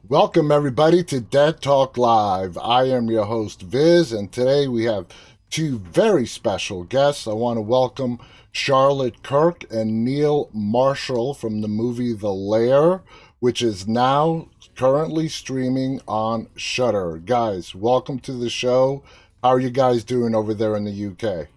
Welcome, everybody, to Dead Talk Live. I am your host, Viz, and today we have two very special guests. I want to welcome Charlotte Kirk and Neil Marshall from the movie The Lair, which is now currently streaming on Shudder. Guys, welcome to the show. How are you guys doing over there in the UK?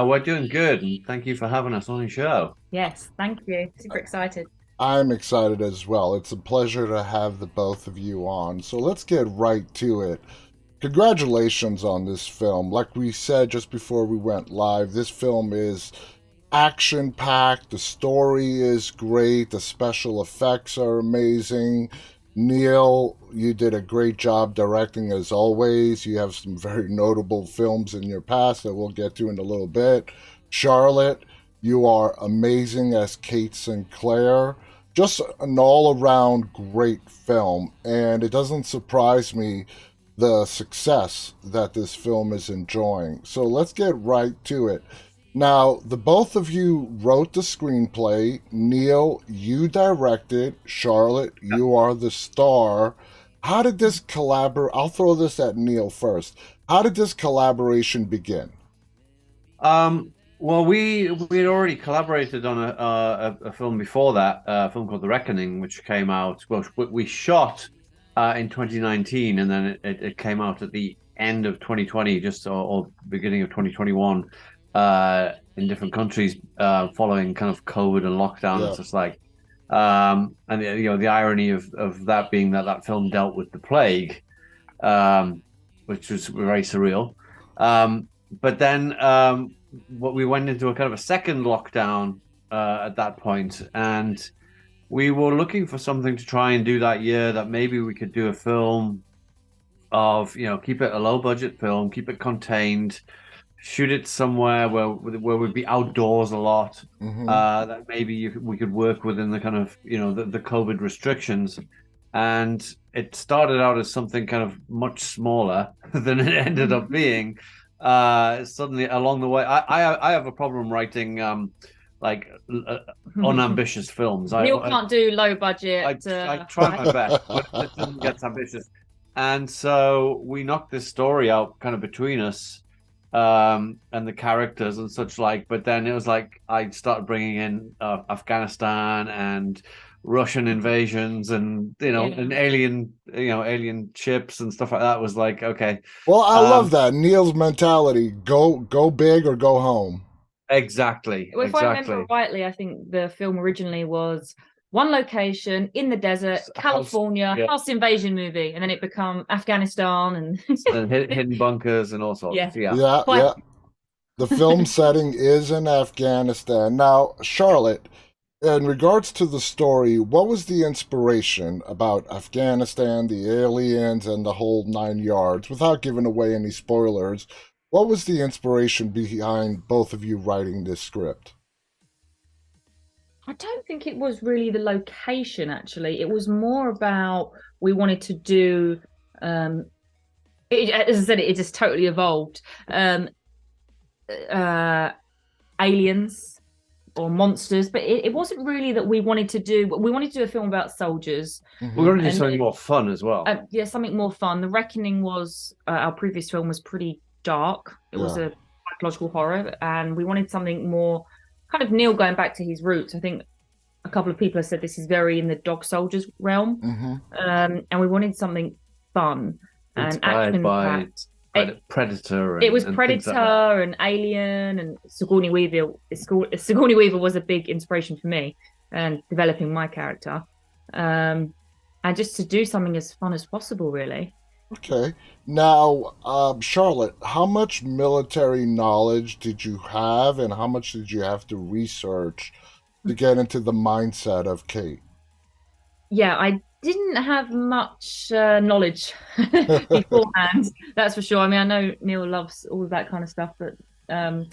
We're doing good, and thank you for having us on your show. Yes, thank you. Super excited. I'm excited as well. It's a pleasure to have the both of you on. So let's get right to it. Congratulations on this film. Like we said just before we went live, this film is action packed. The story is great. The special effects are amazing. Neil, you did a great job directing as always. You have some very notable films in your past that we'll get to in a little bit. Charlotte, you are amazing as Kate Sinclair. Just an all around great film, and it doesn't surprise me the success that this film is enjoying. So let's get right to it. Now, the both of you wrote the screenplay. Neil, you directed. Charlotte, you are the star. How did this collaborate? I'll throw this at Neil first. How did this collaboration begin? Well, we had already collaborated on a film before that, a film called The Reckoning, which came out. Well, we shot in 2019, and then it came out at the end of 2020, or beginning of 2021, in different countries, following kind of COVID and lockdown. Yeah. It's just like, and the irony of that being that film dealt with the plague, which was very surreal. But then what we went into a kind of a second lockdown at that point, and we were looking for something to try and do that year that maybe we could do a film of, keep it a low budget film, keep it contained, shoot it somewhere where we'd be outdoors a lot, that maybe we could work within the kind of, the COVID restrictions. And it started out as something kind of much smaller than it ended up being. Suddenly along the way, I have a problem writing unambitious films. Neil can't do low budget. I try my best, but it doesn't get ambitious. And so we knocked this story out kind of between us, and the characters and such like. But then it was like I started bringing in Afghanistan and Russian invasions and and alien ships and stuff like that. Was like, okay. Well, I love that. Neil's mentality: go big or go home. Exactly. If I remember rightly, I think the film originally was one location in the desert, California, house invasion movie, and then it became Afghanistan and hidden bunkers and all sorts. Yeah. The film setting is in Afghanistan. Now, Charlotte, in regards to the story, what was the inspiration about Afghanistan, the aliens, and the whole 9 yards? Without giving away any spoilers, what was the inspiration behind both of you writing this script? I don't think it was really the location, actually. It was more about we wanted to do, as I said, it just totally evolved. Aliens or monsters, but it wasn't really that we wanted to do a film about soldiers. We wanted to do something more fun as well. Something more fun. The Reckoning was our previous film was pretty dark. It was a psychological horror, and we wanted something more kind of Neil going back to his roots. I think a couple of people have said this is very in the dog soldiers realm, and we wanted something fun and inspired by Predator. It was Predator and Alien and Sigourney Weaver. Sigourney Weaver was a big inspiration for me and developing my character, and just to do something as fun as possible, really. Okay. Now, Charlotte, how much military knowledge did you have, and how much did you have to research to get into the mindset of Kate? Yeah, I didn't have much knowledge beforehand, that's for sure. I mean, I know Neil loves all of that kind of stuff, but I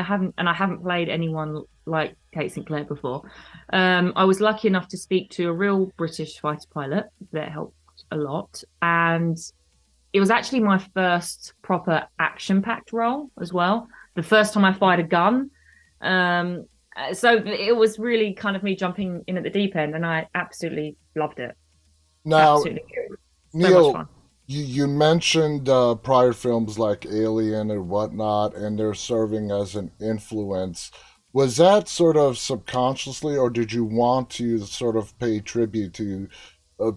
haven't played anyone like Kate Sinclair before. I was lucky enough to speak to a real British fighter pilot that helped a lot, and it was actually my first proper action-packed role as well. The first time I fired a gun. So it was really kind of me jumping in at the deep end, and I absolutely loved it. Now, Absolutely. So much Neil, fun. you mentioned prior films like Alien and whatnot, and they're serving as an influence. Was that sort of subconsciously, or did you want to sort of pay tribute to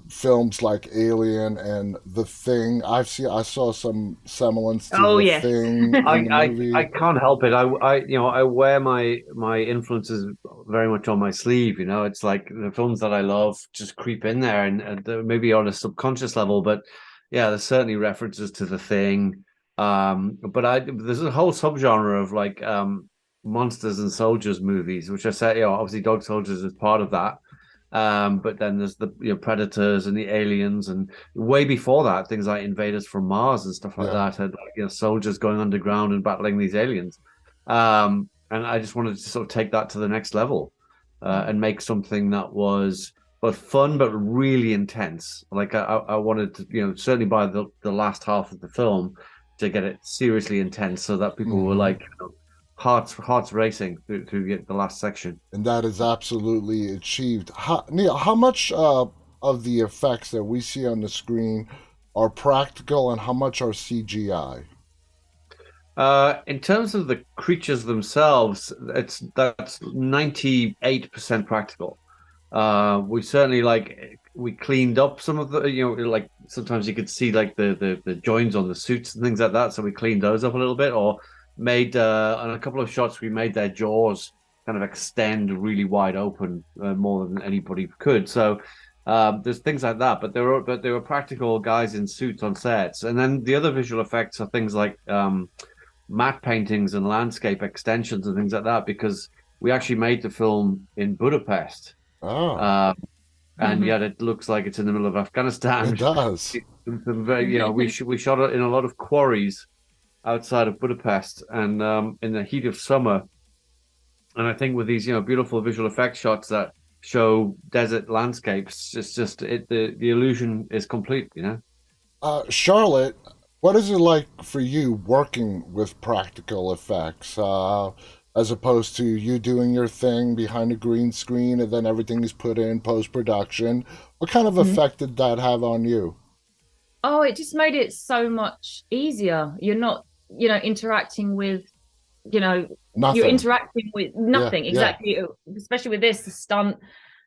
films like Alien and The Thing? I saw some semblance to Oh The yes. Thing in the I movie. can't help it. I wear my influences very much on my sleeve. You know, it's like the films that I love just creep in there, and maybe on a subconscious level. But yeah, there's certainly references to The Thing. But there's a whole subgenre of like monsters and soldiers movies, which I say, obviously Dog Soldiers is part of that. But then there's the Predators and the Aliens, and way before that, things like Invaders from Mars and stuff like Yeah. that had soldiers going underground and battling these aliens. And I just wanted to sort of take that to the next level and make something that was both fun but really intense. Like I wanted to, certainly by the last half of the film, to get it seriously intense, so that people were like, hearts racing through get the last section. And that is absolutely achieved. Neil, how much of the effects that we see on the screen are practical and how much are CGI? In terms of the creatures themselves, that's 98% practical. We certainly we cleaned up some of the, like sometimes you could see like the joins on the suits and things like that, so we cleaned those up a little bit, or made on a couple of shots we made their jaws kind of extend really wide open, more than anybody could. So there's things like that, but there were practical guys in suits on sets. And then the other visual effects are things like matte paintings and landscape extensions and things like that, because we actually made the film in Budapest. Oh, And yet it looks like it's in the middle of Afghanistan. it does. We shot it in a lot of quarries outside of Budapest, and in the heat of summer. And I think with these beautiful visual effects shots that show desert landscapes, it's just the illusion is complete. Charlotte, what is it like for you working with practical effects, as opposed to you doing your thing behind a green screen and then everything is put in post production? What kind of effect did that have on you? Oh, it just made it so much easier. You're not, interacting with, you're Nothing. interacting with nothing. Yeah. Exactly. Especially with this, the stunt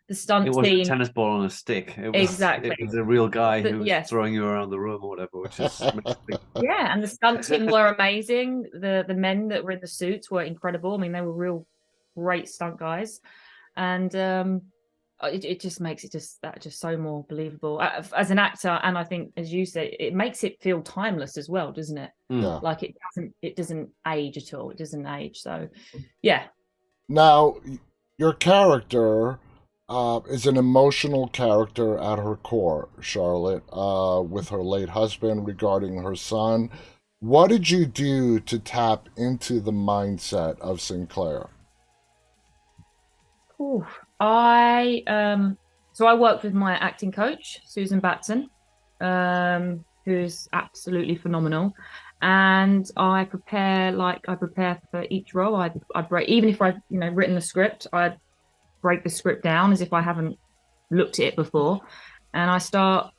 It wasn't a team. tennis ball on a stick. Exactly. It was a real guy who was Yes. throwing you around the room or whatever, which is Yeah, and the stunt team were amazing. The men that were in the suits were incredible. I mean, they were real great stunt guys, and it just makes it just so more believable as an actor. And I think, as you said, it makes it feel timeless as well, doesn't it? Yeah. Like it doesn't age at all. It doesn't age. So, yeah. Now, your character is an emotional character at her core, Charlotte, with her late husband regarding her son. What did you do to tap into the mindset of Sinclair? Ooh, so I worked with my acting coach, Susan Batson, who's absolutely phenomenal. And I prepare for each role. I break, even if I've written the script, I break the script down as if I haven't looked at it before, and I start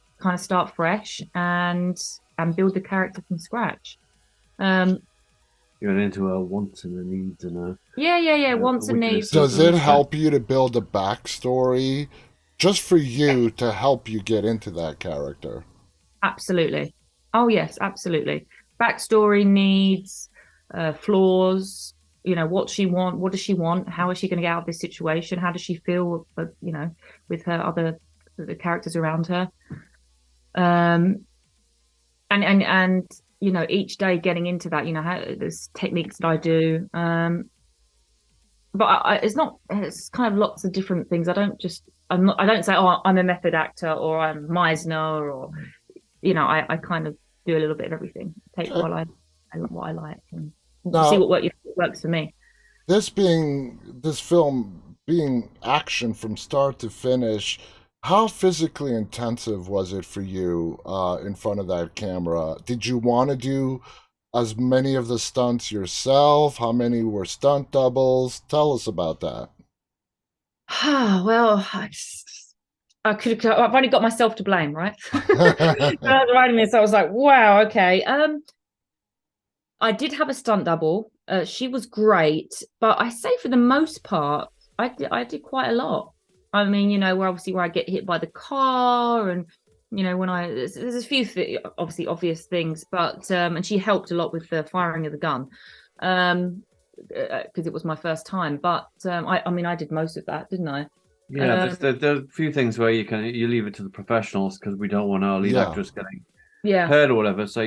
fresh and build the character from scratch. You went into a wants and a needs and a Wants and needs. Does it help you to build a backstory just for you to help you get into that character? Absolutely. Oh yes, absolutely. Backstory, needs, flaws. What does she want? How is she going to get out of this situation? How does she feel, with the characters around her? And each day getting into that, how there's techniques that I do. But it's kind of lots of different things. I don't say, oh, I'm a method actor or I'm Meisner, or, I kind of do a little bit of everything. Take what I like and see what works for me. This film being action from start to finish, how physically intensive was it for you in front of that camera? Did you want to do as many of the stunts yourself? How many were stunt doubles? Tell us about that. Well, I've only got myself to blame, right? When I was writing this, I was like, wow, okay. I did have a stunt double. She was great, but I say for the most part, I did quite a lot. I mean, where I get hit by the car, and when there's a few obviously obvious things, but and she helped a lot with the firing of the gun, because it was my first time. But I mean, I did most of that, didn't I? Yeah, there's a few things where you leave it to the professionals, because we don't want our lead actress getting hurt or whatever. So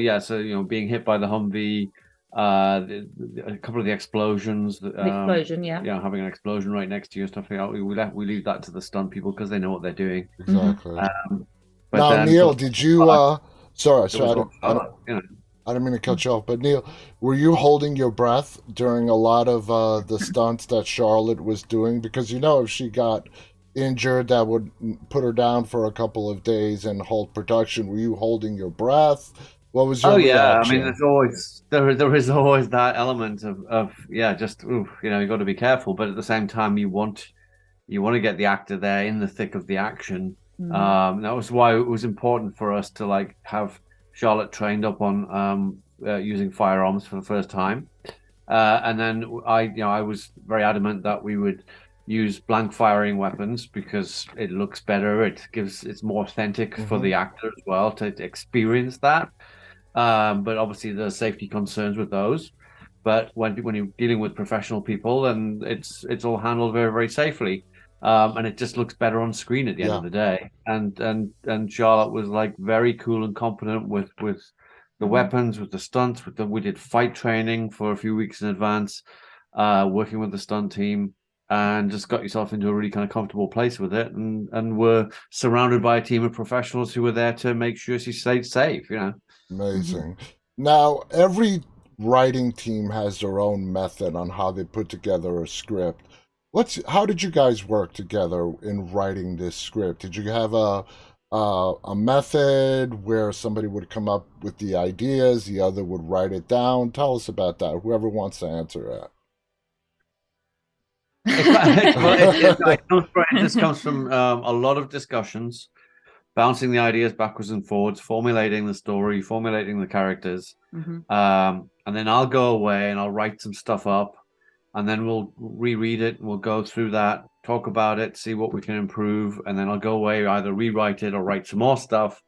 being hit by the Humvee, a couple of the explosions, explosion, having an explosion right next to you, stuff like that. We leave that to the stunt people, because they know what they're doing. Exactly. But now, then, Neil, did you? Sorry, I didn't mean to cut you off, but Neil, were you holding your breath during a lot of the stunts that Charlotte was doing? Because if she got injured, that would put her down for a couple of days and halt production. Were you holding your breath? What was your reaction? I mean, there is always that element of just you got to be careful, but at the same time you want to get the actor there in the thick of the action. That was why it was important for us to have Charlotte trained up on using firearms for the first time, and then I was very adamant that we would use blank firing weapons, because it looks better. It's more authentic for the actor as well to experience that. But obviously there's safety concerns with those. But when you're dealing with professional people, then it's all handled very, very safely. And it just looks better on screen at the end of the day. And Charlotte was very cool and competent with the weapons, with the stunts, we did fight training for a few weeks in advance, working with the stunt team, and just got yourself into a really kind of comfortable place with it, and were surrounded by a team of professionals who were there to make sure she stayed safe. Amazing. Now, every writing team has their own method on how they put together a script. How did you guys work together in writing this script? Did you have a method where somebody would come up with the ideas, the other would write it down? Tell us about that. Whoever wants to answer that. This comes from a lot of discussions, bouncing the ideas backwards and forwards, formulating the story, formulating the characters, and then I'll go away and I'll write some stuff up, and then we'll reread it, we'll go through that, talk about it, see what we can improve, and then I'll go away, either rewrite it or write some more stuff.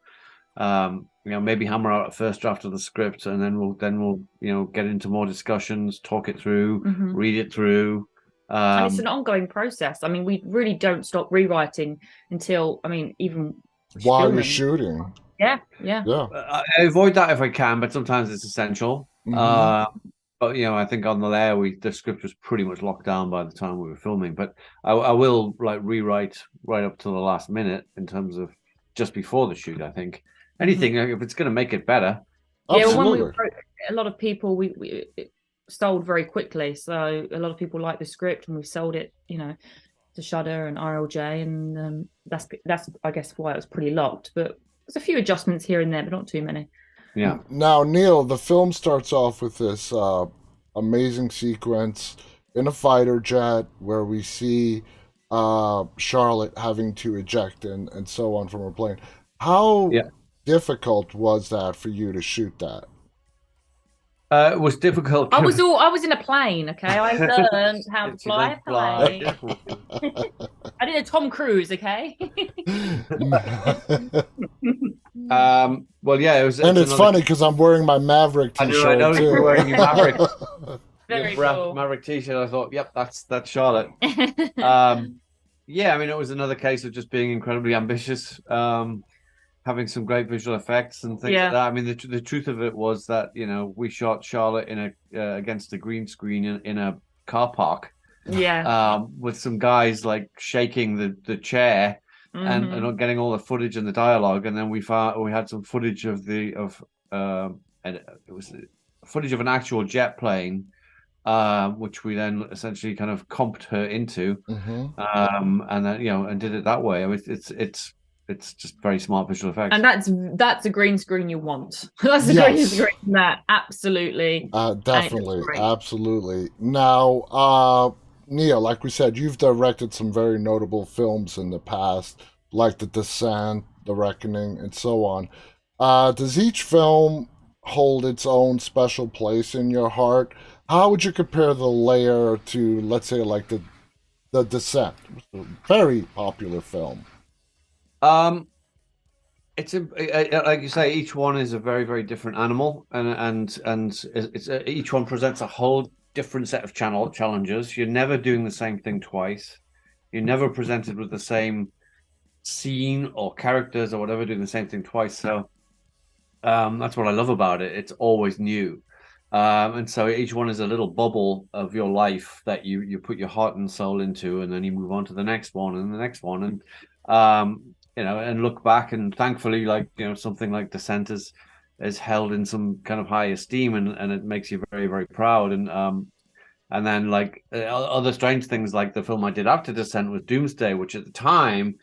Maybe hammer out a first draft of the script, and then we'll get into more discussions, talk it through, read it through. And it's an ongoing process. I mean, we really don't stop rewriting until, even while you're shooting. Yeah. I avoid that if I can, but sometimes it's essential. But I think on the Lair, the script was pretty much locked down by the time we were filming. But I will rewrite right up to the last minute in terms of just before the shoot. I think anything if it's going to make it better. Yeah, when we wrote, a lot of people we sold very quickly, so a lot of people like the script, and we sold it, to Shudder and RLJ, and that's I guess why it was pretty locked. But there's a few adjustments here and there, but not too many. Yeah. Now, Neil, the film starts off with this amazing sequence in a fighter jet where we see Charlotte having to eject and so on from her plane. How difficult was that for you to shoot that? It was difficult. I was in a plane. Okay, I learned how to fly a plane. I did a Tom Cruise. Okay. Well, yeah, it was. And it's funny because I'm wearing my Maverick T-shirt. I know too. you're wearing your Maverick. Very cool. Maverick T-shirt. I thought, yep, that's Charlotte. Yeah, it was another case of just being incredibly ambitious. Having some great visual effects and things like that. The truth of it was that we shot Charlotte in against a green screen in a car park. Yeah. With some guys shaking the chair and not getting all the footage and the dialogue, and then we had some footage of and it was footage of an actual jet plane, which we then essentially kind of comped her into, and then and did it that way. It's just very smart visual effects. And that's a green screen you want. That's a green screen. That absolutely. Definitely. Absolutely. Now, Neil, like we said, you've directed some very notable films in the past. like The Descent, The Reckoning, and so on. Does each film hold its own special place in your heart? How would you compare The Lair to, let's say, like the Descent? Very popular film. Um, it's like you say, each one is a very, very different animal, and it's each one presents a whole different set of challenges. You're never doing the same thing twice. You're never presented with the same scene or characters or whatever doing the same thing twice. So that's what I love about it. It's always new. And so each one is a little bubble of your life that you put your heart and soul into, and then you move on to the next one and the next one, and and look back, and thankfully, like something like Descent is held in some kind of high esteem, and it makes you very, very proud. And then like other strange things, like the film I did after Descent was Doomsday, which at the time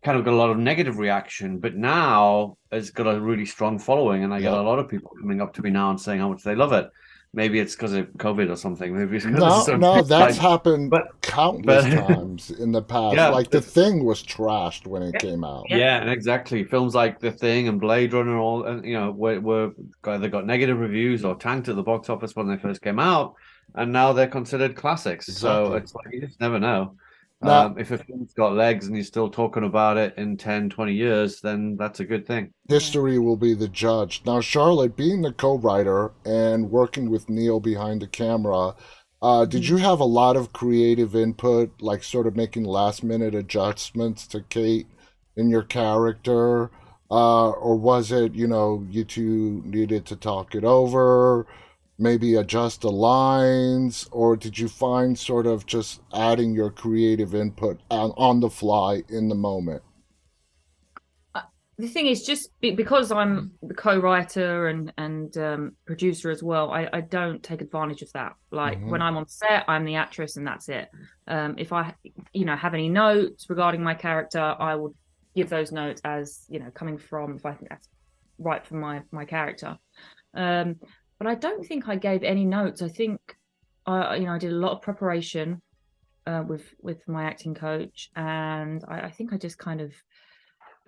kind of got a lot of negative reaction, but now it's got a really strong following, and I get a lot of people coming up to me now and saying how much they love it. Maybe it's because of COVID or something. Maybe it's no, that's happened countless times in the past. Yeah, like The Thing was trashed when it came out. Yeah, and exactly. Films like The Thing and Blade Runner, all were either got negative reviews or tanked at the box office when they first came out, and now they're considered classics. Exactly. So it's like you just never know. Now, if a film's got legs and you're still talking about it in 10, 20 years, then that's a good thing. history will be the judge. Now, Charlotte, being the co-writer and working with Neil behind the camera, did you have a lot of creative input, like sort of making last-minute adjustments to Kate in your character? Or was it, you two needed to talk it over, maybe adjust the lines, or did you find sort of just adding your creative input on the fly in the moment? The thing is, just because I'm the co-writer and producer as well, I don't take advantage of that. Like when I'm on set, I'm the actress and that's it. If I have any notes regarding my character, I will give those notes as coming from, if I think that's right for my character. But I don't think I gave any notes. I think I did a lot of preparation with my acting coach, and I think I just kind of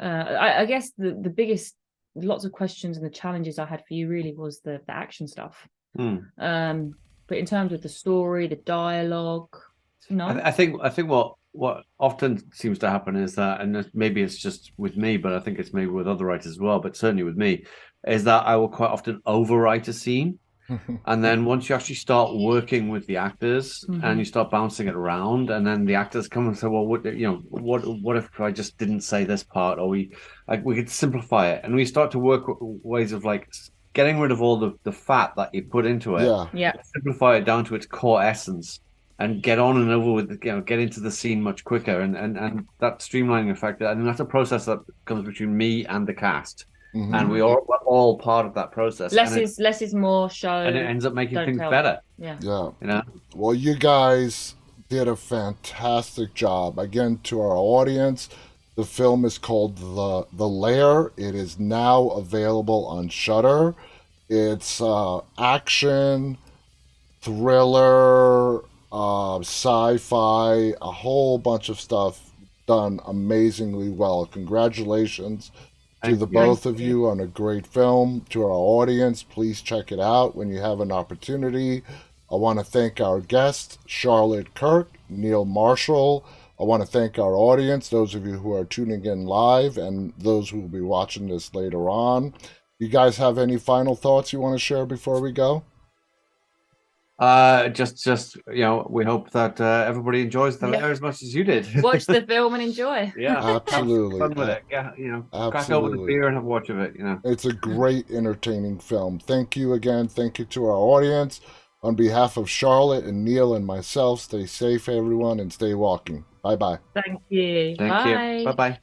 I guess the biggest, lots of questions and the challenges I had for you really was the action stuff. But in terms of the story, the dialogue, I think what often seems to happen is that, and maybe it's just with me, but I think it's maybe with other writers as well, but certainly with me, is that I will quite often overwrite a scene. And then once you actually start working with the actors and you start bouncing it around, and then the actors come and say, well, what if I just didn't say this part, or we could simplify it, and we start to work ways of like getting rid of all the fat that you put into it, simplify it down to its core essence, and get on and over with, get into the scene much quicker, and that streamlining effect. I mean, that's a process that comes between me and the cast. And we're all part of that process. Less is more show, and it ends up making things better. Yeah. Well, you guys did a fantastic job. Again, to our audience, the film is called The Lair. It is now available on Shudder. It's action, thriller, sci-fi, a whole bunch of stuff done amazingly well. Congratulations to the both of you on a great film. To our audience, please check it out when you have an opportunity. I want to thank our guests, Charlotte Kirk, Neil Marshall. I want to thank our audience, those of you who are tuning in live and those who will be watching this later on. You guys have any final thoughts you want to share before we go? Just we hope that everybody enjoys The Lair as much as you did. Watch the film and enjoy. Absolutely. Have fun with it. Crack open the beer and have a watch of it. It's a great, entertaining film. Thank you again. Thank you to our audience. On behalf of Charlotte and Neil and myself, stay safe, everyone, and stay walking. Bye-bye. Thank you. Thank you. Bye-bye.